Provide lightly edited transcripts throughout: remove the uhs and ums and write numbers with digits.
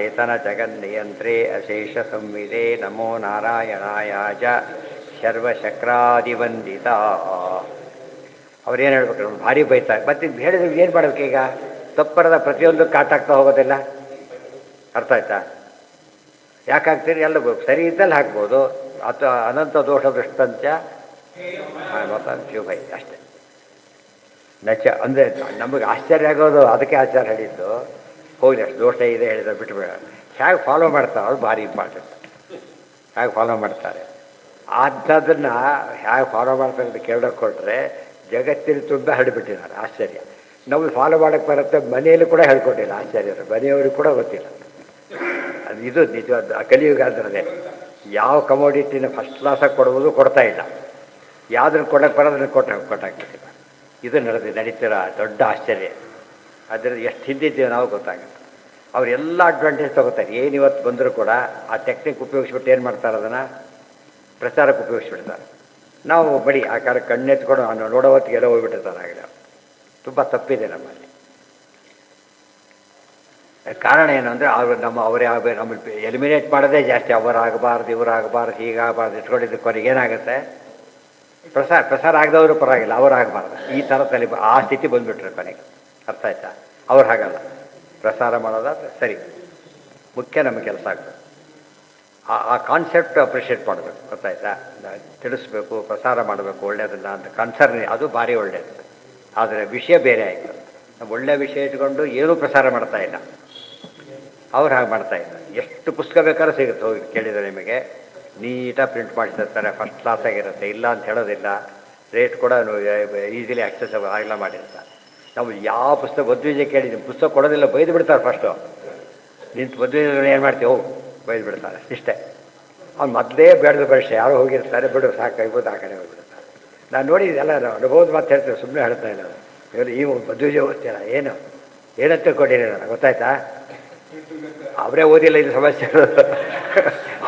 ಚೇತನ ಜಗನ್ನಿಯಂತ್ರೇ ಅಶೇಷ ಸಂವಿದೆ ನಮೋ ನಾರಾಯಣಾಯ ಚ ಸರ್ವಶಕ್ರಾದಿವಂದಿತ. ಅವ್ರೇನು ಹೇಳ್ಬೇಕು, ಭಾರಿ ಬೈತಾರೆ. ಮತ್ತೆ ಹೇಳಿದ್ರೆ ಏನು ಮಾಡ್ಬೇಕು? ಈಗ ತಪ್ಪರದ ಪ್ರತಿಯೊಂದು ಕಾಟಾಗ್ತಾ ಹೋಗೋದಿಲ್ಲ. ಅರ್ಥ ಆಯ್ತಾ? ಯಾಕಾಗ್ತೀರಿ? ಎಲ್ಲ ಸರಿ ಇದ್ದಲ್ಲಿ ಹಾಕ್ಬೋದು, ಅಥವಾ ಅನಂತ ದೋಷ ದೃಷ್ಟಂಚ ಶಿವಭೈ ಅಷ್ಟೇ. ನಚ ಅಂದರೆ ನಮಗೆ ಆಶ್ಚರ್ಯ ಆಗೋದು ಅದಕ್ಕೆ ಆಚಾರ ಹೇಳಿದ್ದು. ಹೋಗಿ ಅಷ್ಟು ದೋಷ ಇದೆ ಹೇಳಿದ್ರೆ ಬಿಟ್ಟುಬೇಡ. ಹೇಗೆ ಫಾಲೋ ಮಾಡ್ತಾರೆ ಅದು ಭಾರಿ ಇಂಪಾರ್ಟೆಂಟ್. ಹೇಗೆ ಫಾಲೋ ಮಾಡ್ತಾರೆ ಅಂಥದ್ದನ್ನು ಹೇಗೆ ಫಾಲೋ ಮಾಡ್ತಾರೆ ಅಂತ ಕೇಳೋಕೆ ಕೊಟ್ಟರೆ ಜಗತ್ತಿನ ತುಂಬ ಹರಡಿಬಿಟ್ಟಿದ್ದಾರೆ. ಆಶ್ಚರ್ಯ. ನಮಗೆ ಫಾಲೋ ಮಾಡೋಕ್ಕೆ ಬರುತ್ತೆ, ಮನೆಯಲ್ಲಿ ಕೂಡ ಹೇಳ್ಕೊಟ್ಟಿಲ್ಲ. ಆಶ್ಚರ್ಯ, ಮನೆಯವ್ರಿಗೆ ಕೂಡ ಗೊತ್ತಿಲ್ಲ. ಅದು ಇದು ನಿಜ ಕಲಿಯುಗ ಅಂದ್ರೆ ಯಾವ ಕಮೋಡಿಟಿನ ಫಸ್ಟ್ ಕ್ಲಾಸಾಗಿ ಕೊಡುವುದು ಕೊಡ್ತಾ ಇಲ್ಲ, ಯಾವುದನ್ನು ಕೊಡೋಕ್ಕೆ ಬರೋದನ್ನು ಕೊಟ್ಟಾಕ್ಬಿಟ್ಟಿಲ್ಲ. ಇದು ನಡೀತಿರೋ ದೊಡ್ಡ ಆಶ್ಚರ್ಯ. ಅದರಿಂದ ಎಷ್ಟು ಹಿಂದಿದ್ದೀವಿ ನಾವು ಗೊತ್ತಾಗುತ್ತೆ. ಅವರೆಲ್ಲ ಅಡ್ವಾಂಟೇಜ್ ತೊಗೋತಾರೆ. ಏನು ಇವತ್ತು ಬಂದರೂ ಕೂಡ ಆ ಟೆಕ್ನಿಕ್ ಉಪಯೋಗಿಸ್ಬಿಟ್ಟು ಏನು ಮಾಡ್ತಾರೆ, ಅದನ್ನು ಪ್ರಚಾರಕ್ಕೆ ಉಪಯೋಗಿಸ್ಬಿಡ್ತಾರೆ. ನಾವು ಬಡಿ ಆ ಕಾಲ ಕಣ್ಣೆತ್ಕೊಂಡು ನೋಡೋ ಹೊತ್ತಿಗೆ ಎಲ್ಲ ಹೋಗ್ಬಿಟ್ಟಿರ್ತಾರೆ. ಆಗಲೇ ತುಂಬ ತಪ್ಪಿದೆ ನಮ್ಮಲ್ಲಿ. ಕಾರಣ ಏನು ಅಂದರೆ ಅವರೇ ನಮ್ಮಲ್ಲಿ ಎಲಿಮಿನೇಟ್ ಮಾಡೋದೇ ಜಾಸ್ತಿ. ಅವರಾಗಬಾರ್ದು, ಇವರಾಗಬಾರ್ದು, ಹೀಗಾಗಬಾರ್ದು ಇಟ್ಕೊಂಡಿದ್ದು ಕೊನೆಗೆ ಏನಾಗುತ್ತೆ, ಪ್ರಸಾರ ಆಗದವರು ಪರವಾಗಿಲ್ಲ, ಅವರಾಗಬಾರ್ದು, ಈ ಥರ ತಲೆ ಆ ಸ್ಥಿತಿ ಬಂದುಬಿಟ್ರೆ ಕೊನೆಗೆ. ಅರ್ಥ ಆಯ್ತಾ? ಅವ್ರು ಹಾಗಲ್ಲ. ಪ್ರಸಾರ ಮಾಡೋದಾದ್ರೆ ಸರಿ, ಮುಖ್ಯ ನಮ್ಮ ಕೆಲಸ ಆಗ್ತದೆ. ಆ ಕಾನ್ಸೆಪ್ಟ್ ಅಪ್ರಿಷಿಯೇಟ್ ಮಾಡಬೇಕು. ಗೊತ್ತಾಯ್ತಾ? ತಿಳಿಸ್ಬೇಕು, ಪ್ರಸಾರ ಮಾಡಬೇಕು, ಒಳ್ಳೆಯದಲ್ಲ ಅಂತ ಕನ್ಸರ್ನ್, ಅದು ಭಾರಿ ಒಳ್ಳೆಯದು. ಆದರೆ ವಿಷಯ ಬೇರೆ ಆಯಿತು. ನಾವು ಒಳ್ಳೆಯ ವಿಷಯ ಇಟ್ಕೊಂಡು ಏನೂ ಪ್ರಸಾರ ಮಾಡ್ತಾ ಇಲ್ಲ. ಅವ್ರು ಹಾಗೆ ಮಾಡ್ತಾ ಇಲ್ಲ. ಎಷ್ಟು ಪುಸ್ತಕ ಬೇಕಾದ್ರೂ ಸಿಗುತ್ತೆ, ಹೋಗಿ ಕೇಳಿದರೆ ನಿಮಗೆ ನೀಟಾಗಿ ಪ್ರಿಂಟ್ ಮಾಡಿರ್ತಾರೆ, ಫಸ್ಟ್ ಕ್ಲಾಸಾಗಿರುತ್ತೆ, ಇಲ್ಲ ಅಂತ ಹೇಳೋದಿಲ್ಲ. ರೇಟ್ ಕೂಡ ಈಸಿಲಿ ಆಕ್ಸೆಸಬಲ್ ಆಗಲ್ಲ ಮಾಡಿರ್ತಾರೆ. ನಾವು ಯಾವ ಪುಸ್ತಕ ಮದುವೆ ಕೇಳಿದ್ದೀವಿ, ಪುಸ್ತಕ ಕೊಡೋದಿಲ್ಲ, ಬೈದು ಬಿಡ್ತಾರೆ. ಫಸ್ಟು ನಿಂತು ಮದುವೆ ಏನು ಮಾಡ್ತೀವಿ, ಹೋಗಿ ಬೈದು ಬಿಡ್ತಾರೆ. ಇಷ್ಟೇ. ಅವ್ನು ಮೊದಲೇ ಬೇಡದ ಪರೀಕ್ಷೆ ಯಾರೋ ಹೋಗಿರ್ತಾರೆ, ಬಿಡು ಸಾಕಾಗ್ಬೋದು, ಆ ಕಡೆ ಹೋಗಿಬಿಡ್ತಾರೆ. ನಾನು ನೋಡಿದ್ದೆಲ್ಲ ಅನುಭವದ ಮಾತು ಹೇಳ್ತೇವೆ, ಸುಮ್ಮನೆ ಹೇಳ್ತಾ ಇಲ್ಲ. ಇವರು ಈ ಮದುವೆ ಓದ್ತೀರ ಏನಂತ ತಿಳ್ಕೊಂಡಿರಿ ನಾನು, ಗೊತ್ತಾಯ್ತಾ? ಅವರೇ ಓದಿಲ್ಲ, ಇದು ಸಮಸ್ಯೆ.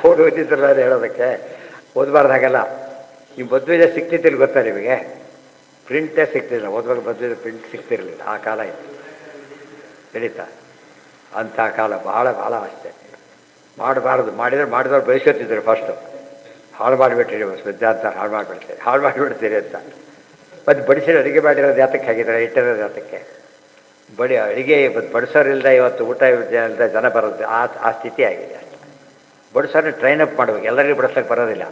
ಅವ್ರು ಓದಿದ್ರಲ್ಲ ಅದು ಹೇಳೋದಕ್ಕೆ. ಓದಬಾರ್ದು ಹಾಗೆಲ್ಲ. ಈ ಮದುವೆ ಸಿಕ್ತಿದ್ದಿಲ್ಲ, ಗೊತ್ತಾ ನಿಮಗೆ? ಪ್ರಿಂಟೇ ಸಿಗ್ತಿರಲಿಲ್ಲ. ಓದುವಾಗ ಮದುವೆ ಪ್ರಿಂಟ್ ಸಿಗ್ತಿರಲಿಲ್ಲ. ಆ ಕಾಲ ಇತ್ತು, ನಡೀತಾ. ಅಂಥ ಕಾಲ ಭಾಳ ಭಾಳ ಅಷ್ಟೇ. ಮಾಡಬಾರ್ದು, ಮಾಡಿದವ್ರು ಬಯಸ್ಕೊತಿದ್ರು. ಫಸ್ಟು ಹಾಳು ಮಾಡಿಬಿಟ್ಟಿರಿ, ವಿದ್ಯಾರ್ಥ ಹಾಳು ಮಾಡಿಬಿಡ್ತೀರಿ ಅಂತ. ಮತ್ತು ಬಡಿಸಿರೋ ಅಡುಗೆ ಮಾಡಿರೋದು ಯಾತಕ್ಕೆ ಆಗಿದ್ದಾರೆ, ಇಟ್ಟಿರೋದು ಯಾತಕ್ಕೆ? ಅಡುಗೆ ಬಡಿಸೋರಿಲ್ಲದೆ ಇವತ್ತು ಊಟ ಇಲ್ಲದೆ ಜನ ಬರೋದು ಆ ಸ್ಥಿತಿ ಆಗಿದೆ ಅಷ್ಟೇ. ಬಡಿಸೋರನ್ನ ಟ್ರೈನ್ ಅಪ್ ಮಾಡಬೇಕು. ಎಲ್ಲರಿಗೂ ಬಡಿಸೋಕ್ಕೆ ಬರೋದಿಲ್ಲ.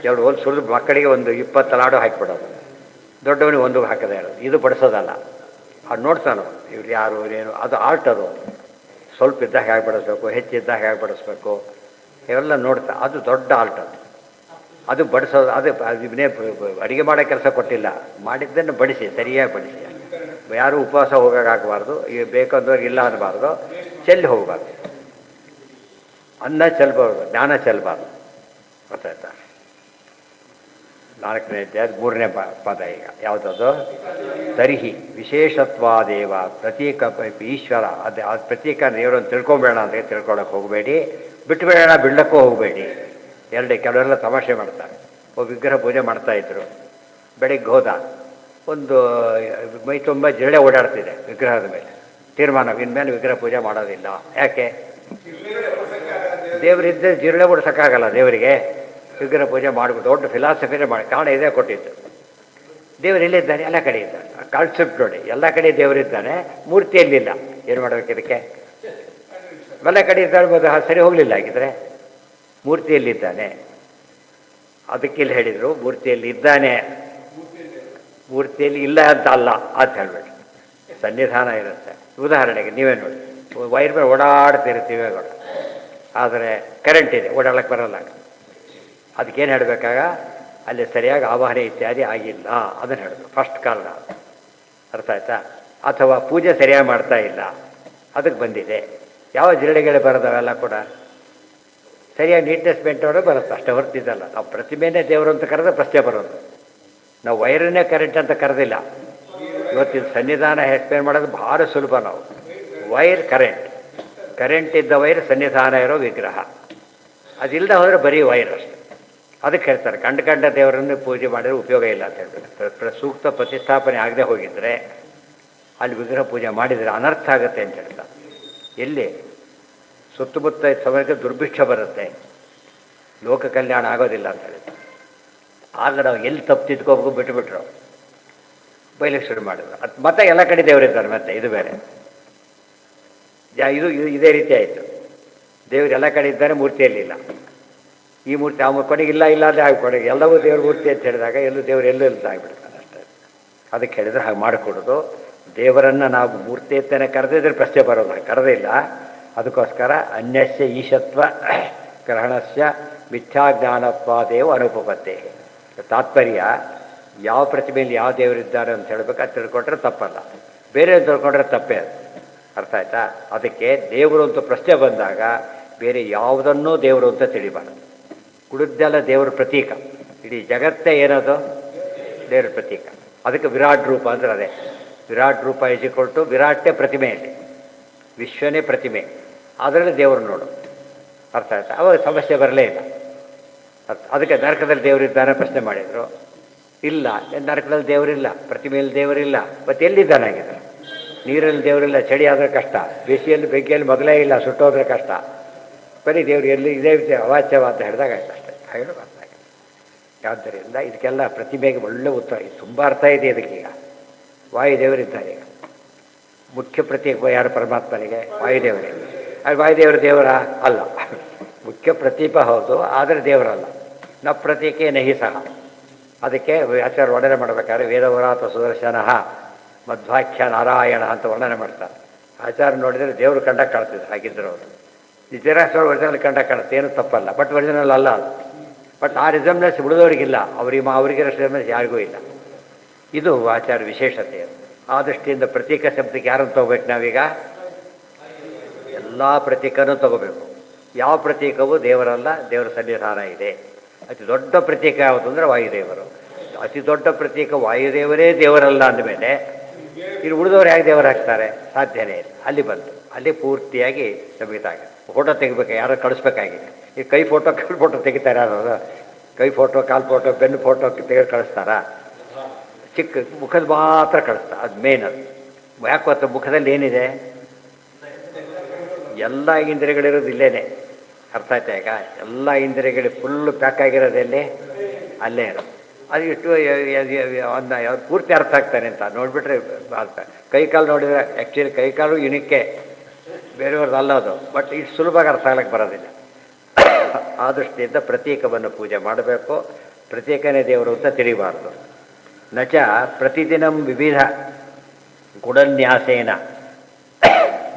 ಎರಡು ಹೋಲ್ ಸುರಿದು ಮಕ್ಕಳಿಗೆ ಒಂದು 20 ಲಾಡು ಹಾಕಿಬಿಡೋದು, ದೊಡ್ಡವನಿಗೆ ಒಂದು ಹಾಕದೆ ಹೇಳೋದು. ಇದು ಬಡಿಸೋದಲ್ಲ. ಅದು ನೋಡ್ತಾನೋ ಇವ್ರು ಯಾರು ಏನು, ಅದು ಆರ್ಟ್. ಅದು ಸ್ವಲ್ಪ ಇದ್ದಾಗ ಹೇಗೆ ಬಡಿಸ್ಬೇಕು, ಹೆಚ್ಚಿದ್ದಾಗ ಹೇಗೆ ಬಡಿಸ್ಬೇಕು, ಇವೆಲ್ಲ ನೋಡ್ತಾ, ಅದು ದೊಡ್ಡ ಆರ್ಟ್. ಅದು ಬಡಿಸೋದು. ಅದು ಇವನೇ ಅಡುಗೆ ಮಾಡೋ ಕೆಲಸ ಕೊಟ್ಟಿಲ್ಲ, ಮಾಡಿದ್ದನ್ನು ಬಡಿಸಿ, ಸರಿಯಾಗಿ ಬಡಿಸಿ. ಯಾರೂ ಉಪವಾಸ ಹೋಗೋಕ್ಕಾಗಬಾರ್ದು, ಈಗ ಬೇಕಂದವ್ರಿಗೆ ಇಲ್ಲ ಅನ್ನಬಾರ್ದು, ಚೆಲ್ಲಿ ಹೋಗಬಾರ್ದು. ಅನ್ನ ಚೆಲ್ಲಬಾರ್ದು, ಜ್ಞಾನ ಚೆಲ್ಲಬಾರ್ದು. ಗೊತ್ತಾಯ್ತಾ? 4ನೇ ಅಧ್ಯಾಯ 3ನೇ ಪದ. ಈಗ ಯಾವುದದು? ತರ್ಹಿ ವಿಶೇಷತ್ವಾದೇವ ಪ್ರತೀಕ ಈಶ್ವರ. ಅದು ಪ್ರತೀಕ ದೇವರನ್ನು ತಿಳ್ಕೊಬೇಡ ಅಂದರೆ ತಿಳ್ಕೊಳ್ಳೋಕೆ ಹೋಗಬೇಡಿ, ಬಿಟ್ಟುಬೇಡ, ಬಿಡ್ಲಕ್ಕೂ ಹೋಗಬೇಡಿ. ಕೆಲವರೆಲ್ಲ ತಮಾಷೆ ಮಾಡ್ತಾರೆ. ವಿಗ್ರಹ ಪೂಜೆ ಮಾಡ್ತಾಯಿದ್ರು. ಬೆಳಿಗ್ಗೆ ಹೋದ, ಒಂದು ಮೈ ತುಂಬ ಜಿರಳೆ ಓಡಾಡ್ತಿದೆ ವಿಗ್ರಹದ ಮೇಲೆ. ತೀರ್ಮಾನ, ಇನ್ಮೇಲೆ ವಿಗ್ರಹ ಪೂಜೆ ಮಾಡೋದಿಲ್ಲ. ಯಾಕೆ? ದೇವರಿದ್ದರೆ ಜಿರಳೆ ಓಡಿಸೋಕ್ಕಾಗಲ್ಲ ದೇವರಿಗೆ. ವಿಗ್ರಹ ಪೂಜೆ ಮಾಡಿಬಿಟ್ಟು ದೊಡ್ಡ ಫಿಲಾಸಫಿನೇ ಮಾಡಿ. ಕಾರಣ ಇದೇ ಕೊಟ್ಟಿದ್ದು. ದೇವರು ಎಲ್ಲಿದ್ದಾನೆ? ಎಲ್ಲ ಕಡೆ ಇದ್ದಾನೆ. ಕಾನ್ಸೆಪ್ಟ್ ನೋಡಿ, ಎಲ್ಲ ಕಡೆ ದೇವರಿದ್ದಾನೆ, ಮೂರ್ತಿಯಲ್ಲಿಲ್ಲ. ಏನು ಮಾಡಬೇಕು ಇದಕ್ಕೆ? ಎಲ್ಲ ಕಡೆ ಇದ್ದಾಳ್ಬೋದು, ಸರಿ ಹೋಗಲಿಲ್ಲ. ಆಗಿದ್ರೆ ಮೂರ್ತಿಯಲ್ಲಿದ್ದಾನೆ. ಅದಕ್ಕಿಲ್ಲಿ ಹೇಳಿದರು, ಮೂರ್ತಿಯಲ್ಲಿ ಇದ್ದಾನೆ, ಮೂರ್ತಿಯಲ್ಲಿ ಇಲ್ಲ ಅಂತ ಅಲ್ಲ ಅಂತ ಹೇಳ್ಬೇಡಿ. ಸನ್ನಿಧಾನ ಇರುತ್ತೆ. ಉದಾಹರಣೆಗೆ ನೀವೇ ನೋಡಿ, ವೈರ್ ಮೇಲೆ ಓಡಾಡ್ತಿರ್ತೀವಿ ಕೂಡ, ಆದರೆ ಕರೆಂಟ್ ಇದೆ, ಓಡಾಡಕ್ಕೆ ಬರಲ್ಲ. ಅದಕ್ಕೇನು ಹೇಳಬೇಕಾಗ, ಅಲ್ಲಿ ಸರಿಯಾಗಿ ಆವಾಹನೆ ಇತ್ಯಾದಿ ಆಗಿಲ್ಲ, ಅದನ್ನು ಹೇಳಬೇಕು. ಫಸ್ಟ್ ಕಾರಣ. ಅರ್ಥ ಆಯ್ತಾ? ಅಥವಾ ಪೂಜೆ ಸರಿಯಾಗಿ ಮಾಡ್ತಾ ಇಲ್ಲ, ಅದಕ್ಕೆ ಬಂದಿದೆ. ಯಾವ ಜಿರಳೆಗಳೇ ಬರೋದವೆಲ್ಲ ಕೂಡ ಸರಿಯಾಗಿ ನೀಟ್ನೆಸ್ ಮೇಂಟೈನ್ ಬರುತ್ತೆ, ಅಷ್ಟೇ ಹೊರ್ತಿದ್ದಲ್ಲ. ನಾವು ಪ್ರತಿಮೆನೇ ದೇವರು ಅಂತ ಕರೆದ್ರೆ ಪ್ರಶ್ನೆ ಬರೋದು. ನಾವು ವೈರನ್ನೇ ಕರೆಂಟ್ ಅಂತ ಕರೆದಿಲ್ಲ. ಇವತ್ತಿನ ಸನ್ನಿಧಾನ ಎಕ್ಸ್ಪ್ಲೇನ್ ಮಾಡೋದು ಭಾಳ ಸುಲಭ. ನಾವು ವೈರ್ ಕರೆಂಟ್ ಇದ್ದ ವೈರ್ ಸನ್ನಿಧಾನ ಇರೋ ವಿಗ್ರಹ. ಅದಿಲ್ಲದೆ ಹೋದರೆ ಬರೀ ವೈರ್ ಅಷ್ಟೆ. ಅದಕ್ಕೆ ಹೇಳ್ತಾರೆ, ಕಂಡ ದೇವರನ್ನು ಪೂಜೆ ಮಾಡಿದ್ರೆ ಉಪಯೋಗ ಇಲ್ಲ ಅಂತ ಹೇಳ್ತಾರೆ. ಸೂಕ್ತ ಪ್ರತಿಷ್ಠಾಪನೆ ಆಗದೆ ಹೋಗಿದ್ದರೆ ಅಲ್ಲಿ ವಿಗ್ರಹ ಪೂಜೆ ಮಾಡಿದರೆ ಅನರ್ಥ ಆಗುತ್ತೆ ಅಂತ ಹೇಳ್ತಾರೆ. ಎಲ್ಲಿ ಸುತ್ತಮುತ್ತ ಸಮಯಕ್ಕೆ ದುರ್ಭಿಕ್ಷ ಬರುತ್ತೆ, ಲೋಕ ಕಲ್ಯಾಣ ಆಗೋದಿಲ್ಲ ಅಂತ ಹೇಳಿದ್ರು. ಆಗ ನಾವು ಎಲ್ಲಿ ತಪ್ಪು ತಿದ್ಕೋಬೇಕು ಬಿಟ್ಟುಬಿಟ್ರು, ಬೈಲಿಕ್ಕೆ ಶುರು ಮಾಡಿದ್ರು. ಅದು ಮತ್ತೆ ಎಲ್ಲ ಕಡೆ ದೇವರಿದ್ದಾರೆ, ಮತ್ತೆ ಇದು ಬೇರೆ ಇದೇ ರೀತಿ ಆಯಿತು. ದೇವರು ಎಲ್ಲ ಕಡೆ ಇದ್ದಾರೆ, ಮೂರ್ತಿಯಲ್ಲಿಲ್ಲ. ಈ ಮೂರ್ತಿ ಆ ಕೊನೆಗೆ ಇಲ್ಲ ಅಂದರೆ ಆಗಿ ಕೊನೆಗೆ ಎಲ್ಲವೂ ದೇವ್ರ ಮೂರ್ತಿ ಅಂತ ಹೇಳಿದಾಗ ದೇವರು ಎಲ್ಲೂ ಆಗ್ಬಿಡ್ತಾನೆ ಅಷ್ಟೇ. ಅದಕ್ಕೆ ಹೇಳಿದ್ರೆ ಹಾಗೆ ಮಾಡಿಕೊಡೋದು. ದೇವರನ್ನು ನಾವು ಮೂರ್ತಿ ಅಂತಲೇ ಕರೆದಿದ್ರೆ ಪ್ರಶ್ನೆ ಬರೋಲ್ಲ, ಕರೆದೇ ಇಲ್ಲ. ಅದಕ್ಕೋಸ್ಕರ ಅನ್ಯಸ್ಯ ಈಶತ್ವ ಗ್ರಹಣಸ್ಯ ಮಿಥ್ಯಾಜ್ಞಾನತ್ವಾದೇವ ಅನುಪಪತ್ತೆ. ತಾತ್ಪರ್ಯ ಯಾವ ಪ್ರತಿಮೆಯಲ್ಲಿ ಯಾವ ದೇವರಿದ್ದಾರೆ ಅಂತ ಹೇಳಬೇಕು, ಅದು ತಿಳ್ಕೊಂಡ್ರೆ ತಪ್ಪಲ್ಲ, ಬೇರೆ ತಿಳ್ಕೊಂಡ್ರೆ ತಪ್ಪೇ ಅದು. ಅರ್ಥ ಆಯ್ತಾ? ಅದಕ್ಕೆ ದೇವರು ಅಂತ ಪ್ರಶ್ನೆ ಬಂದಾಗ ಬೇರೆ ಯಾವುದನ್ನೂ ದೇವರು ಅಂತ ತಿಳಿಬಾರ್ದು. ಕುಡಿದ್ದೆಲ್ಲ ದೇವರ ಪ್ರತೀಕ, ಇಡೀ ಜಗತ್ತೇ ಏನದು ದೇವರ ಪ್ರತೀಕ. ಅದಕ್ಕೆ ವಿರಾಟ್ ರೂಪ ಅಂದರೆ ಅದೇ. ವಿರಾಟ್ ರೂಪ ಇಜಿಕೊಟ್ಟು ವಿರಾಟೇ ಪ್ರತಿಮೆಯಲ್ಲಿ, ವಿಶ್ವನೇ ಪ್ರತಿಮೆ, ಅದರಲ್ಲಿ ದೇವರು ನೋಡು. ಅರ್ಥ ಆಯ್ತಾ? ಅವಾಗ ಸಮಸ್ಯೆ ಬರಲೇ ಇಲ್ಲ. ಅದಕ್ಕೆ ನರಕದಲ್ಲಿ ದೇವರಿದ್ದಾನೆ ಪ್ರಶ್ನೆ ಮಾಡಿದರು, ಇಲ್ಲ. ನರಕದಲ್ಲಿ ದೇವರಿಲ್ಲ, ಪ್ರತಿಮೆಯಲ್ಲಿ ದೇವರಿಲ್ಲ, ಮತ್ತು ಎಲ್ಲಿದ್ದಾನಾಗಿದ್ದಾರೆ? ನೀರಲ್ಲಿ ದೇವರಿಲ್ಲ, ಚಳಿ ಆದರೆ ಕಷ್ಟ, ಬಿಸಿಯಲ್ಲಿ ಬೆಂಕಿಯಲ್ಲಿ ಮೊದಲೇ ಇಲ್ಲ, ಸುಟ್ಟೋದ್ರೆ ಕಷ್ಟ. ಬರೀ ದೇವರು ಎಲ್ಲಿ ಇದೇ ಅವಾಚ್ಯವ ಅಂತ ಹೇಳಿದಾಗ ಆಯ್ತು ಅಷ್ಟೇ. ಹೇಳು ಅರ್ಥ ಆಗಿದೆ. ಆದ್ದರಿಂದ ಇದಕ್ಕೆಲ್ಲ ಪ್ರತಿಮೆಗೆ ಒಳ್ಳೆ ಉತ್ತರ, ಇದು ತುಂಬ ಅರ್ಥ ಇದೆ ಇದಕ್ಕೀಗ. ವಾಯುದೇವರಿದ್ದಾರೆ ಈಗ, ಮುಖ್ಯ ಪ್ರತೀಕ ಯಾರು ಪರಮಾತ್ಮನಿಗೆ? ವಾಯುದೇವರೇ. ಅದು ವಾಯುದೇವರ ದೇವರ ಅಲ್ಲ, ಮುಖ್ಯ ಪ್ರತೀಪ ಹೌದು, ಆದರೆ ದೇವರಲ್ಲ. ನ ಪ್ರತೀಕೆ ನಹಿ ಸಹ. ಅದಕ್ಕೆ ಆಚಾರ್ಯ ವರ್ಣನೆ ಮಾಡಬೇಕಾದ್ರೆ ವೇದವರಾತ ಸುದರ್ಶನ ಮಧ್ವಾಖ್ಯ ನಾರಾಯಣ ಅಂತ ವರ್ಣನೆ ಮಾಡ್ತಾರೆ. ಆಚಾರ್ಯ ನೋಡಿದರೆ ದೇವರು ಕಂಡ ಕಾಣ್ತಿದ್ರು, ಹಾಗಿದ್ದರು ಅವರು. ನಿಜರಾಶ್ವರ ಒರಿಜಿನಲ್ ಕಂಡ ಕಾಣುತ್ತೆ, ಏನು ತಪ್ಪಲ್ಲ, ಬಟ್ ಒರಿಜಿನಲ್ ಅಲ್ಲ ಅದು. ಬಟ್ ಆ ರಿಸಮ್ನೆಸ್ ಉಳಿದವರಿಗಿಲ್ಲ, ಅವರಿಗಿರೋ ರಿಸಮ್ನೆಸ್ ಯಾರಿಗೂ ಇಲ್ಲ. ಇದು ಆಚಾರ್ಯ ವಿಶೇಷತೆ. ಆ ದೃಷ್ಟಿಯಿಂದ ಪ್ರತೀಕ ಶಬ್ದಕ್ಕೆ ಯಾರನ್ನು ತಗೋಬೇಕು ನಾವೀಗ? ಎಲ್ಲ ಪ್ರತೀಕನೂ ತಗೋಬೇಕು. ಯಾವ ಪ್ರತೀಕವೂ ದೇವರಲ್ಲ, ದೇವರ ಸನ್ನಿಧಾನ ಇದೆ. ಅತಿ ದೊಡ್ಡ ಪ್ರತೀಕ ಯಾವುದು ಅಂದರೆ ವಾಯುದೇವರು. ಅತಿ ದೊಡ್ಡ ಪ್ರತೀಕ ವಾಯುದೇವರೇ ದೇವರಲ್ಲ ಅಂದಮೇಲೆ ಇಲ್ಲಿ ಉಳಿದವರು ಹೇಗೆ ದೇವರಾಗ್ತಾರೆ? ಸಾಧ್ಯನೇ ಇಲ್ಲ. ಅಲ್ಲಿ ಬಂತು, ಅಲ್ಲಿ ಪೂರ್ತಿಯಾಗಿ ನಮಗಿದಾಗಿದೆ. ಫೋಟೋ ತೆಗಿಬೇಕು, ಯಾರೋ ಕಳಿಸ್ಬೇಕಾಗಿದೆ. ಈ ಕೈ ಫೋಟೋ ಕಾಲು ಫೋಟೋ ತೆಗಿತಾರೆ ಯಾರು? ಕೈ ಫೋಟೋ ಕಾಲು ಫೋಟೋ ಬೆನ್ನು ಫೋಟೋ ತೆಗೆದು ಕಳಿಸ್ತಾರಾ? ಚಿಕ್ಕ ಮುಖದ ಮಾತ್ರ ಕಳಿಸ್ತಾರೆ, ಅದು ಮೇನ್. ಅದು ಯಾಕೆ ಗೊತ್ತ? ಮುಖದಲ್ಲಿ ಏನಿದೆ? ಎಲ್ಲ ಇಂದ್ರಿಯಗಳಿರೋದು ಇಲ್ಲೇನೆ. ಅರ್ಥ ಆಯ್ತಾ? ಈಗ ಎಲ್ಲ ಇಂದ್ರಿಯಗಳಿಗೆ ಫುಲ್ಲು ಪ್ಯಾಕ್ ಆಗಿರೋದೆಲ್ಲಿ? ಅಲ್ಲೇ ಇರೋದು. ಅದು ಇಷ್ಟು ಅದನ್ನ ಯಾವ್ದು ಪೂರ್ತಿ ಅರ್ಥ ಆಗ್ತಾನೆ ಅಂತ ನೋಡಿಬಿಟ್ರೆ ಅರ್ಥ. ಕೈ ಕಾಲು ನೋಡಿದರೆ ಆ್ಯಕ್ಚುಲಿ ಕೈ ಕಾಲು ಯುನಿಕ್ಕೆ, ಬೇರೆಯವ್ರದ್ದು ಅಲ್ಲ ಅದು. ಬಟ್ ಇಷ್ಟು ಸುಲಭವಾಗಿ ಅರ್ಥ ಆಗ್ಲಿಕ್ಕೆ ಬರೋದಿಲ್ಲ. ಆ ದೃಷ್ಟಿಯಿಂದ ಪ್ರತೀಕವನ್ನು ಪೂಜೆ ಮಾಡಬೇಕು. ಪ್ರತೀಕನೇ ದೇವರು ಅಂತ ತಿಳಿಬಾರ್ದು. ನಚ ಪ್ರತಿದಿನಂ ವಿವಿಧ ಗುಣನ್ಯಾಸೇನ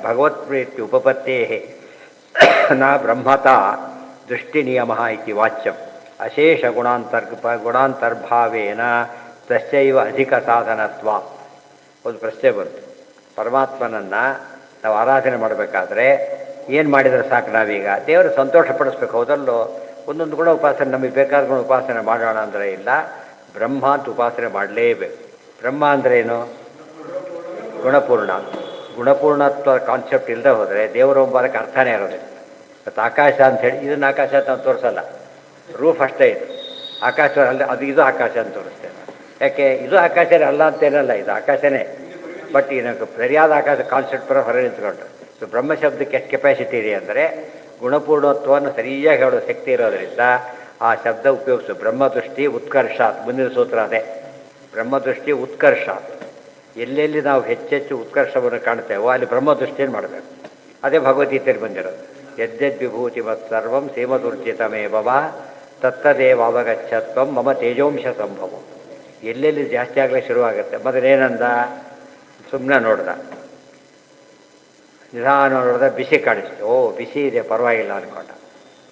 ಭಗವತ್ಪ್ರೀತಿ ಉಪಪತ್ತೇ ನ ಬ್ರಹ್ಮತ ದೃಷ್ಟಿ ನಿಯಮ ಇತಿ ವಾಚ್ಯಂ ಅಶೇಷ ಗುಣಾಂತರ್ಭಾವೇನ ತಸ್ಯೈವ ಅಧಿಕ ಸಾಧನತ್ವ. ಒಂದು ಪ್ರಶ್ನೆ ಬಂತು, ಪರಮಾತ್ಮನನ್ನು ನಾವು ಆರಾಧನೆ ಮಾಡಬೇಕಾದ್ರೆ ಏನು ಮಾಡಿದರೆ ಸಾಕು? ನಾವೀಗ ದೇವರು ಸಂತೋಷ ಪಡಿಸ್ಬೇಕು, ಹೌದಲ್ಲೋ? ಒಂದೊಂದು ಗುಣ ಉಪಾಸನೆ, ನಮಗೆ ಬೇಕಾದ ಗುಣ ಉಪಾಸನೆ ಮಾಡೋಣ ಅಂದರೆ ಇಲ್ಲ, ಬ್ರಹ್ಮ ಅಂತ ಉಪಾಸನೆ ಮಾಡಲೇಬೇಕು. ಬ್ರಹ್ಮ ಅಂದರೆ ಏನು? ಗುಣಪೂರ್ಣ. ಗುಣಪೂರ್ಣತ್ವ ಕಾನ್ಸೆಪ್ಟ್ ಇಲ್ಲದೆ ಹೋದರೆ ದೇವರು ಎಂಬುದಕ್ಕೆ ಅರ್ಥನೇ ಇರೋದಿಲ್ಲ. ಮತ್ತು ಆಕಾಶ ಅಂಥೇಳಿ ಇದನ್ನು ಆಕಾಶ ಅಂತ ತೋರಿಸಲ್ಲ, ರೂಫ್ ಅಷ್ಟೇ ಇದು. ಆಕಾಶ ಅಲ್ಲ, ಅದು ಇದು ಆಕಾಶ ಅಂತ ತೋರಿಸ್ತೇನೆ. ಯಾಕೆ? ಇದು ಆಕಾಶನೇ ಅಲ್ಲ ಅಂತೇನಲ್ಲ, ಇದು ಆಕಾಶನೇ. ಬಟ್ ಇದಕ್ಕೆ ಸರಿಯಾದ ಆಕಾಶ ಕಾನ್ಸೆಪ್ಟ್ ಬರೋ ಹೊರ ನಿಂತ್ಕೊಂಡ್ರೆ. ಸೊ ಬ್ರಹ್ಮಶಬ್ದಕ್ಕೆ ಎಷ್ಟು ಕೆಪಾಸಿಟಿ ಇದೆ ಅಂದರೆ ಗುಣಪೂರ್ಣತ್ವವನ್ನು ಸರಿಯಾಗಿ ಹೇಳೋ ಶಕ್ತಿ ಇರೋದರಿಂದ ಆ ಶಬ್ದ ಉಪಯೋಗಿಸು. ಬ್ರಹ್ಮದೃಷ್ಟಿ ಉತ್ಕರ್ಷಾತ್, ಮುಂದಿನ ಸೂತ್ರ ಅದೇ. ಬ್ರಹ್ಮದೃಷ್ಟಿ ಉತ್ಕರ್ಷಾತ್. ಎಲ್ಲೆಲ್ಲಿ ನಾವು ಹೆಚ್ಚೆಚ್ಚು ಉತ್ಕರ್ಷವನ್ನು ಕಾಣ್ತೇವೋ ಅಲ್ಲಿ ಬ್ರಹ್ಮದೃಷ್ಟಿಯನ್ನು ಮಾಡಬೇಕು. ಅದೇ ಭಗವದ್ಗೀತೆಯಲ್ಲಿ ಬಂದಿರೋದು. ಯದ್ಯದ್ವಿಭೂತಿ ಮತ್ ಸರ್ವಂ ಸೇಮದುರ್ಜಿತಮೇವ ತತ್ತದೇವ ಅವಗಚ್ಚತ್ವಂ ಮಮ ತೇಜೋಂಶ ಸಂಭವ. ಎಲ್ಲೆಲ್ಲಿ ಜಾಸ್ತಿ ಆಗಲೇ ಶುರುವಾಗುತ್ತೆ. ಮೊದಲೇನಂದ? ಸುಮ್ಮನೆ ನೋಡ್ದ, ನಿಧಾನ ನೋಡಿದ, ಬಿಸಿ ಕಾಣಿಸ್ತು. ಓ ಬಿಸಿ ಇದೆ, ಪರವಾಗಿಲ್ಲ ಅಂದ್ಕೊಂಡ.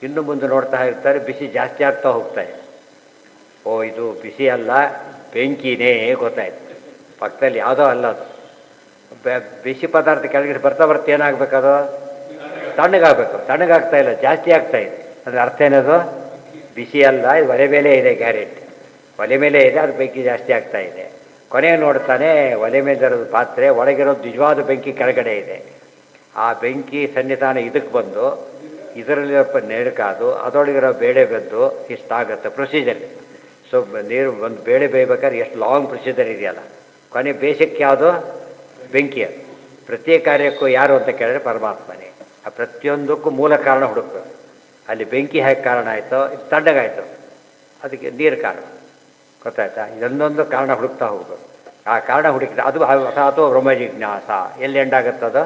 ಇನ್ನು ಮುಂದೆ ನೋಡ್ತಾ ಇರ್ತಾರೆ, ಬಿಸಿ ಜಾಸ್ತಿ ಆಗ್ತಾ ಹೋಗ್ತಾಯಿದೆ. ಓ ಇದು ಬಿಸಿ ಅಲ್ಲ, ಬೆಂಕಿನೇ ಗೊತ್ತಾಯ್ತು. ಪಕ್ಕದಲ್ಲಿ ಯಾವುದೋ ಅಲ್ಲ ಅದು. ಬಿಸಿ ಪದಾರ್ಥ ಕೆಳಗಡೆ ಬರ್ತಾ ಏನಾಗಬೇಕದು? ತಣ್ಣಗಾಗಬೇಕು. ತಣ್ಣಗಾಗ್ತಾ ಇಲ್ಲ, ಜಾಸ್ತಿ ಆಗ್ತಾಯಿದೆ. ಅಂದರೆ ಅರ್ಥ ಏನದು? ಬಿಸಿ ಅಲ್ಲ, ಇದು ಒಲೆ ಮೇಲೆ ಇದೆ, ಗ್ಯಾರೆಂಟಿ ಒಲೆ ಮೇಲೆ ಇದೆ, ಅದು ಬೆಂಕಿ ಜಾಸ್ತಿ ಆಗ್ತಾ ಇದೆ. ಕೊನೆಗೆ ನೋಡ್ತಾನೆ, ಒಲೆ ಮೇಲೆ ಇರೋದು ಪಾತ್ರೆ, ಒಳಗಿರೋದು ನಿಜವಾದ ಬೆಂಕಿ ಕೆಳಗಡೆ ಇದೆ. ಆ ಬೆಂಕಿ ಸನ್ನಿಧಾನ ಇದಕ್ಕೆ ಬಂದು ಇದರಲ್ಲಿರೋ ನೆರಕಾದು ಅದರೊಳಗಿರೋ ಬೇಳೆ ಬೆಂದು ಇಷ್ಟಾಗುತ್ತೆ ಪ್ರೊಸೀಜರ್. ಸೊ ನೀರು ಒಂದು ಬೇಳೆ ಬೇಯ್ಬೇಕಾದ್ರೆ ಎಷ್ಟು ಲಾಂಗ್ ಪ್ರೊಸೀಜರ್ ಇದೆಯಲ್ಲ. ಕೊನೆ ಬೇಸಿಕ್ ಯಾವುದು? ಬೆಂಕಿ. ಅದು ಪ್ರತಿ ಕಾರ್ಯಕ್ಕೂ ಯಾರು ಅಂತ ಕೇಳಿದ್ರೆ ಪರಮಾತ್ಮನೇ. ಆ ಆ ಪ್ರತಿಯೊಂದಕ್ಕೂ ಮೂಲ ಕಾರಣ ಹುಡುಕ್ಬೇಕು. ಅಲ್ಲಿ ಬೆಂಕಿ ಹೇಗೆ ಕಾರಣ ಆಯಿತೋ ಇದು ತಣ್ಣಗಾಯಿತು, ಅದಕ್ಕೆ ನೀರು ಕಾರಣ. ಗೊತ್ತಾಯ್ತಾ? ಇದೊಂದೊಂದು ಕಾರಣ ಹುಡುಕ್ತಾ ಹೋಗ್ಬೇಕು. ಆ ಕಾರಣ ಹುಡುಕಿದ ಅದು ಅಥಾತೋ ಬ್ರಹ್ಮ ಜಿಜ್ಞಾಸ. ಎಲ್ಲಿ ಎಂಡಾಗುತ್ತದೋ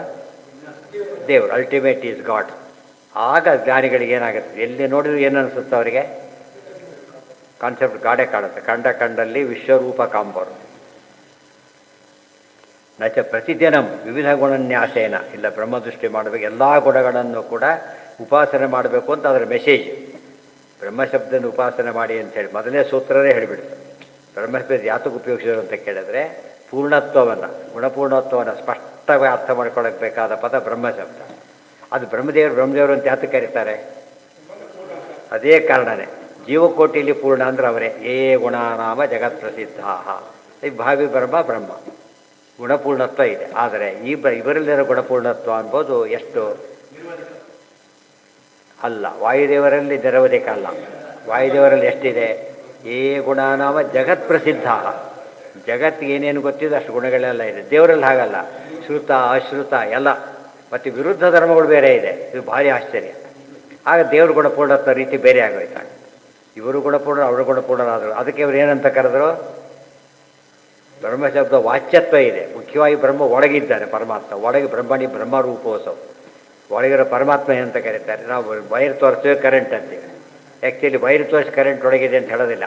ದೇವರು, ಅಲ್ಟಿಮೇಟ್ ಈಸ್ ಗಾಡ್. ಆಗ ಜ್ಞಾನಿಗಳಿಗೆ ಏನಾಗುತ್ತೆ, ಎಲ್ಲಿ ನೋಡಿದ್ರು ಏನು ಅನಿಸುತ್ತೆ ಅವರಿಗೆ? ಕಾನ್ಸೆಪ್ಟ್ ಗಾಡೇ ಕಾಣುತ್ತೆ. ಕಂಡಲ್ಲಿ ವಿಶ್ವರೂಪ ಕಾಂಬರು ನಚ ಪ್ರತಿದಿನ ವಿವಿಧ ಗುಣನ್ಯಾಸೇನ. ಇಲ್ಲ, ಬ್ರಹ್ಮದೃಷ್ಟಿ ಮಾಡಬೇಕು, ಎಲ್ಲ ಗುಣಗಳನ್ನು ಕೂಡ ಉಪಾಸನೆ ಮಾಡಬೇಕು ಅಂತ ಅದರ ಮೆಸೇಜ್. ಬ್ರಹ್ಮಶಬ್ದನ ಉಪಾಸನೆ ಮಾಡಿ ಅಂತೇಳಿ ಮೊದಲನೇ ಸೂತ್ರನೇ ಹೇಳಿಬಿಡ್ತಾರೆ. ಬ್ರಹ್ಮಶಬ್ದ ಯಾತಕ್ಕೆ ಉಪಯೋಗಿಸಿದ್ರು ಅಂತ ಕೇಳಿದ್ರೆ, ಪೂರ್ಣತ್ವವನ್ನು, ಗುಣಪೂರ್ಣತ್ವವನ್ನು ಸ್ಪಷ್ಟವಾಗಿ ಅರ್ಥ ಮಾಡ್ಕೊಳ್ಳೋಕೆ ಬೇಕಾದ ಪದ ಬ್ರಹ್ಮಶಬ್ದ. ಅದು ಬ್ರಹ್ಮದೇವರು ಅಂತ ಯಾತಕ್ಕೆ ಕರೀತಾರೆ? ಅದೇ ಕಾರಣನೇ. ಜೀವಕೋಟಿಯಲ್ಲಿ ಪೂರ್ಣ ಅಂದ್ರೆ ಅವರೇ. ಏ ಗುಣನಾಮ ಜಗತ್ ಪ್ರಸಿದ್ಧ. ಈ ಭಾವಿ ಬ್ರಹ್ಮ ಗುಣಪೂರ್ಣತ್ವ ಇದೆ. ಆದರೆ ಇವರಲ್ಲಿರೋ ಗುಣಪೂರ್ಣತ್ವ ಅನ್ಬೋದು ಎಷ್ಟು ಅಲ್ಲ. ವಾಯುದೇವರಲ್ಲಿ ನಿರವಧಿಕ ಅಲ್ಲ. ವಾಯುದೇವರಲ್ಲಿ ಎಷ್ಟಿದೆ? ಏ ಗುಣನಾಮ ಜಗತ್ ಪ್ರಸಿದ್ಧ. ಜಗತ್ತಿಗೆ ಏನೇನು ಗೊತ್ತಿದೆ ಅಷ್ಟು ಗುಣಗಳೆಲ್ಲ ಇದೆ. ದೇವರಲ್ಲಿ ಹಾಗಲ್ಲ, ಶ್ರುತ ಅಶ್ರುತ ಎಲ್ಲ, ಮತ್ತು ವಿರುದ್ಧ ಧರ್ಮಗಳು ಬೇರೆ ಇದೆ. ಇದು ಭಾರಿ ಆಶ್ಚರ್ಯ. ಆಗ ದೇವ್ರ ಗುಣಪೂರ್ಣತ್ವ ರೀತಿ ಬೇರೆ ಆಗೋಯ್ತಾಗ. ಇವರು ಗುಣಪೂರ್ಣ, ಅವರು ಗುಣಪೂರ್ಣರಾದರು. ಅದಕ್ಕೆ ಇವರು ಏನಂತ ಕರೆದ್ರು? ಬ್ರಹ್ಮಶಬ್ದ ವಾಚ್ಯತ್ವ ಇದೆ. ಮುಖ್ಯವಾಗಿ ಬ್ರಹ್ಮ ಒಳಗಿದ್ದಾನೆ, ಪರಮಾತ್ಮ ಒಳಗೆ. ಬ್ರಹ್ಮರೂಪೋತ್ಸವ ಒಳಗಿರೋ ಪರಮಾತ್ಮ ಏನಂತ ಕರೀತಾರೆ? ನಾವು ವೈರ್ ತೋರಿಸ್ತೇವೆ, ಕರೆಂಟ್ ಅಂತೀವಿ. ಆ್ಯಕ್ಚುಲಿ ವೈರ್ ತೋರಿಸಿ ಕರೆಂಟ್ ಒಳಗಿದೆ ಅಂತ ಹೇಳೋದಿಲ್ಲ,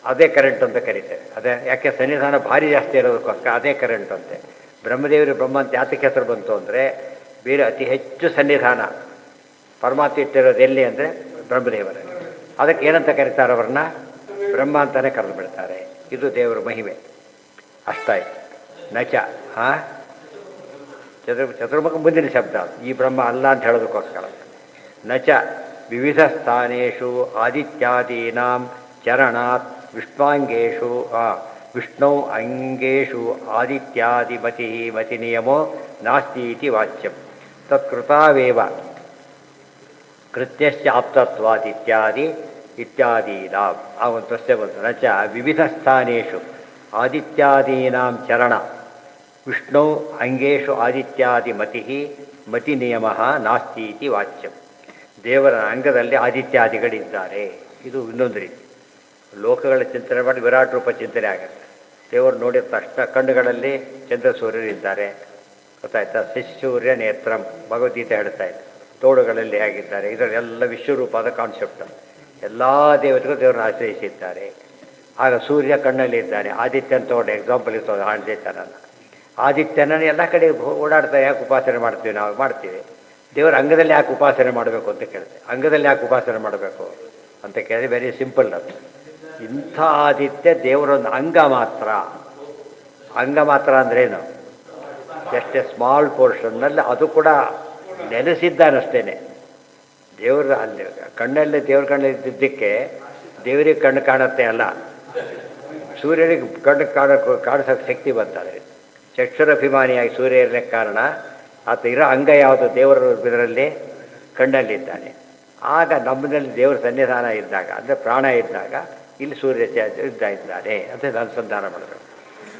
ಅದೇ ಕರೆಂಟ್ ಅಂತ ಕರೀತಾರೆ. ಅದೇ ಯಾಕೆ? ಸನ್ನಿಧಾನ ಭಾರಿ ಜಾಸ್ತಿ ಇರೋದಕ್ಕೋಸ್ಕರ ಅದೇ ಕರೆಂಟ್ ಅಂತೆ. ಬ್ರಹ್ಮ ಅಂತ ಯಾತಕ್ಕೆ ಹೆಸರು ಬಂತು ಅಂದರೆ, ಬೇರೆ ಅತಿ ಹೆಚ್ಚು ಸನ್ನಿಧಾನ ಪರಮಾತ್ಮ ಇಟ್ಟಿರೋದು ಎಲ್ಲಿ ಅಂದರೆ ಬ್ರಹ್ಮದೇವರಲ್ಲಿ. ಅದಕ್ಕೆ ಏನಂತ ಕರೀತಾರೆ? ಅವ್ರನ್ನ ಬ್ರಹ್ಮ ಅಂತಲೇ ಕರೆದು ಬಿಡ್ತಾರೆ. ಇದು ದೇವರ ಮಹಿಮೆ. ಅಷ್ಟಾಯ್ತು. ನಚ ಚತುರ್ಮುಖ ಮುಂದಿನ ಶಬ್ದ. ಈ ಬ್ರಹ್ಮ ಅಲ್ಲ ಅಂತ ಹೇಳೋದಕ್ಕೋಸ್ಕರ. ನಚ ವಿವಿಧ ಸ್ಥಾನೇಶು ಆದಿತ್ಯಾದೀನಾಂ ಚರಣಾತ್ ವಿಷ್ಣಾಂಗೇಶು ವಿಷ್ಣು ಅಂಗೇಶು ಆದಿತ್ಯಾದಿಮತಿ ಮತಿ ನಿಯಮೋ ನಾಸ್ತಿ ಇತಿ ವಾಚ್ಯಂ. ತತ್ಕೃತಾವೇವ ಕೃತ್ಯಸ್ಯ ಆಪ್ತತ್ವಾದಿತ್ಯಾದಿ ಇತ್ಯಾದೀನಾಂ. ಆ ಒಂದು ಪ್ರಶ್ನೆ ಬಂತು. ನಚ ವಿವಿಧ ಸ್ಥಾನೇಶು ಆದಿತ್ಯಾದೀನಾಂ ಚರಣ ವಿಷ್ಣು ಅಂಗೇಶು ಆದಿತ್ಯಾದಿ ಮತಿ ನಿಯಮ ನಾಸ್ತಿ ಇತಿ ವಾಚ್ಯಂ. ದೇವರ ಅಂಗದಲ್ಲಿ ಆದಿತ್ಯಾದಿಗಳಿದ್ದಾರೆ. ಇದು ಇನ್ನೊಂದು ರೀತಿ. ಲೋಕಗಳ ಚಿಂತನೆ ಮಾಡಿ ವಿರಾಟ್ ರೂಪ ಚಿಂತನೆ ಆಗುತ್ತೆ. ದೇವರು ನೋಡಿದ ತಕ್ಷಣ ಕಣ್ಣುಗಳಲ್ಲಿ ಚಂದ್ರ ಸೂರ್ಯರಿದ್ದಾರೆ. ಗೊತ್ತಾಯ್ತಾ? ಶಿಶೂರ್ಯ ನೇತ್ರಂ ಭಗವದ್ಗೀತೆ ಹೇಳ್ತಾ ಇದೆ. ತೋಳುಗಳಲ್ಲಿ ಹೇಗಿದ್ದಾರೆ, ಇದರೆಲ್ಲ ವಿಶ್ವರೂಪದ ಕಾನ್ಸೆಪ್ಟ್. ಎಲ್ಲ ದೇವತೆಗಳು ದೇವರನ್ನು ಆಶ್ರಯಿಸಿದ್ದಾರೆ. ಆಗ ಸೂರ್ಯ ಕಣ್ಣಲ್ಲಿ ಇದ್ದಾನೆ. ಆದಿತ್ಯನ ತಗೊಂಡು ಎಕ್ಸಾಂಪಲ್ ಇರ್ತದೆ. ಆದಿತ್ಯನನ್ನು ಆದಿತ್ಯನನ್ನು ಎಲ್ಲ ಕಡೆ ಓಡಾಡ್ತಾ ಯಾಕೆ ಉಪಾಸನೆ ಮಾಡ್ತೀವಿ? ನಾವು ಮಾಡ್ತೀವಿ. ದೇವರ ಅಂಗದಲ್ಲಿ ಯಾಕೆ ಉಪಾಸನೆ ಮಾಡಬೇಕು ಅಂತ ಕೇಳ್ತೇವೆ. ಅಂಗದಲ್ಲಿ ಯಾಕೆ ಉಪಾಸನೆ ಮಾಡಬೇಕು ಅಂತ ಕೇಳಿದ್ರೆ ವೆರಿ ಸಿಂಪಲ್. ಅದು ಇಂಥ ಆದಿತ್ಯ ದೇವರೊಂದು ಅಂಗ ಮಾತ್ರ. ಅಂಗ ಮಾತ್ರ ಅಂದ್ರೇನು? ಎಷ್ಟೇ ಸ್ಮಾಲ್ ಪೋರ್ಷನ್ನಲ್ಲಿ ಅದು ಕೂಡ ನೆಲೆಸಿದ್ದಾನಷ್ಟೇನೆ. ದೇವರು ಅಲ್ಲಿ ಕಣ್ಣಲ್ಲಿ ದೇವ್ರ ಕಣ್ಣಲ್ಲಿದ್ದಕ್ಕೆ ದೇವರಿಗೆ ಕಣ್ಣು ಕಾಣುತ್ತೆ ಅಲ್ಲ, ಸೂರ್ಯನಿಗೆ ಕಣ್ಣು ಕಾಣಿಸೋಕ್ಕೆ ಶಕ್ತಿ ಬಂತಾರೆ. ಚಕ್ಷುರಭಿಮಾನಿಯಾಗಿ ಸೂರ್ಯ ಇರಲಿಕ್ಕೆ ಕಾರಣ ಆತ ಇರೋ ಅಂಗ ಯಾವುದು? ದೇವರ ಇದರಲ್ಲಿ ಕಣ್ಣಲ್ಲಿದ್ದಾನೆ. ಆಗ ನಮ್ಮಲ್ಲಿ ದೇವರ ಸನ್ನಿಧಾನ ಇದ್ದಾಗ, ಅಂದರೆ ಪ್ರಾಣ ಇದ್ದಾಗ, ಇಲ್ಲಿ ಸೂರ್ಯ ಇದ್ದಾನೆ ಅಂತ ಅನುಸಂಧಾನ ಮಾಡಬೇಕು.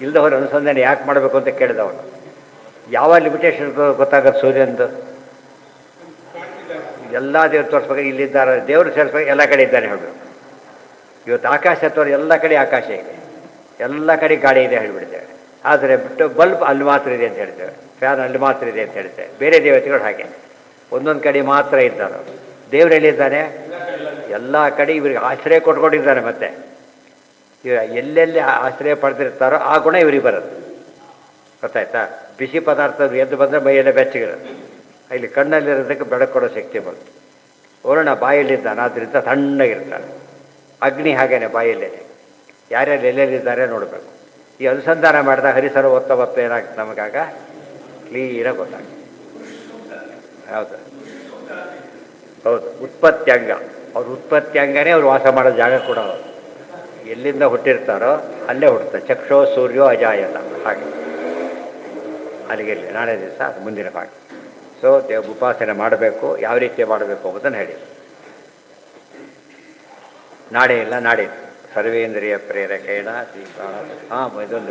ಇಲ್ಲದವರು ಅನುಸಂಧಾನ ಯಾಕೆ ಮಾಡಬೇಕು ಅಂತ ಕೇಳಿದವನು. ಯಾವ ಲಿಮಿಟೇಷನ್ ಗೊತ್ತಾಗೋದು ಸೂರ್ಯಂದು? ಎಲ್ಲ ದೇವ್ರು ತೋರಿಸ್ಬೇಕು, ಇಲ್ಲಿದ್ದಾರೆ ದೇವರು ಸೇರಿಸ್ಬೇಕು, ಎಲ್ಲ ಕಡೆ ಇದ್ದಾನೆ ಹೇಳಬೇಕು. ಇವತ್ತು ಆಕಾಶ ತೋರಿ ಎಲ್ಲ ಕಡೆ ಆಕಾಶ ಇದೆ, ಎಲ್ಲ ಕಡೆ ಗಾಳಿ ಇದೆ ಹೇಳಿಬಿಡ್ತೇವೆ. ಆದರೆ ಬಿಟ್ಟು ಬಲ್ಬ್ ಅಲ್ಲಿ ಮಾತ್ರ ಇದೆ ಅಂತ ಹೇಳ್ತೇವೆ, ಫ್ಯಾನ್ ಅಲ್ಲಿ ಮಾತ್ರ ಇದೆ ಅಂತ ಹೇಳ್ತೇವೆ. ಬೇರೆ ದೇವತೆಗಳು ಹಾಗೆ ಒಂದೊಂದು ಕಡೆ ಮಾತ್ರ ಇದ್ದಾರೆ. ದೇವ್ರು ಎಲ್ಲಿದ್ದಾನೆ? ಎಲ್ಲ ಕಡೆ ಇವರಿಗೆ ಆಶ್ರಯ ಕೊಟ್ಕೊಂಡಿದ್ದಾನೆ. ಮತ್ತೆ ಇವ ಎಲ್ಲೆಲ್ಲಿ ಆಶ್ರಯ ಪಡೆದಿರ್ತಾರೋ ಆ ಗುಣ ಇವ್ರಿಗೆ ಬರುತ್ತೆ. ಗೊತ್ತಾಯ್ತಾ? ಬಿಸಿ ಪದಾರ್ಥ ಎದ್ದು ಬಂದರೆ ಮೈಯೆಲ್ಲ ಬೆಚ್ಚಗಿರುತ್ತೆ. ಇಲ್ಲಿ ಕಣ್ಣಲ್ಲಿರೋದಕ್ಕೆ ಬೆಳಕು ಕೊಡೋ ಶಕ್ತಿ ಬರುತ್ತೆ. ವರುಣ ಬಾಯಲ್ಲಿದ್ದಾನೆ, ಆದ್ದರಿಂದ ತಣ್ಣಗಿರ್ತಾನೆ. ಅಗ್ನಿ ಹಾಗೇನೆ ಬಾಯಲ್ಲೇನೆ. ಯಾರ್ಯಾರು ಎಲ್ಲೆಲ್ಲಿದ್ದಾರೆ ನೋಡಬೇಕು. ಈ ಅನುಸಂಧಾನ ಮಾಡಿದಾಗ ಹರಿಸರ ಒತ್ತ ಏನಾಗ್ತದೆ ನಮಗಾಗ ಕ್ಲೀನಾಗಿ ಗೊತ್ತಾಗ್ತದೆ. ಹೌದು ಹೌದು. ಉತ್ಪತ್ತ್ಯಂಗ, ಅವ್ರ ಉತ್ಪತ್ತ್ಯಂಗನೇ ಅವ್ರು ವಾಸ ಮಾಡೋ ಜಾಗ ಕೂಡ ಅವರು. ಎಲ್ಲಿಂದ ಹುಟ್ಟಿರ್ತಾರೋ ಅಲ್ಲೇ ಹುಟ್ಟುತ್ತೆ. ಚಕ್ಷೋ ಸೂರ್ಯೋ ಅಜಾಯತ. ಹಾಗೆ ಅಲ್ಲಿಗೆ ನಾಳೆ ದಿವಸ ಅದು ಮುಂದಿನ ಭಾಗ. ಸೊ ಉಪಾಸನೆ ಮಾಡಬೇಕು. ಯಾವ ರೀತಿ ಮಾಡಬೇಕು ಎಂಬುದನ್ನು ಹೇಳಿ. ನಾಳೆ ಇಲ್ಲ, ನಾಳೆ ಸರ್ವೇಂದ್ರಿಯ ಪ್ರೇರಕೇಣ ಶ್ರೀ ಇದೊಂದು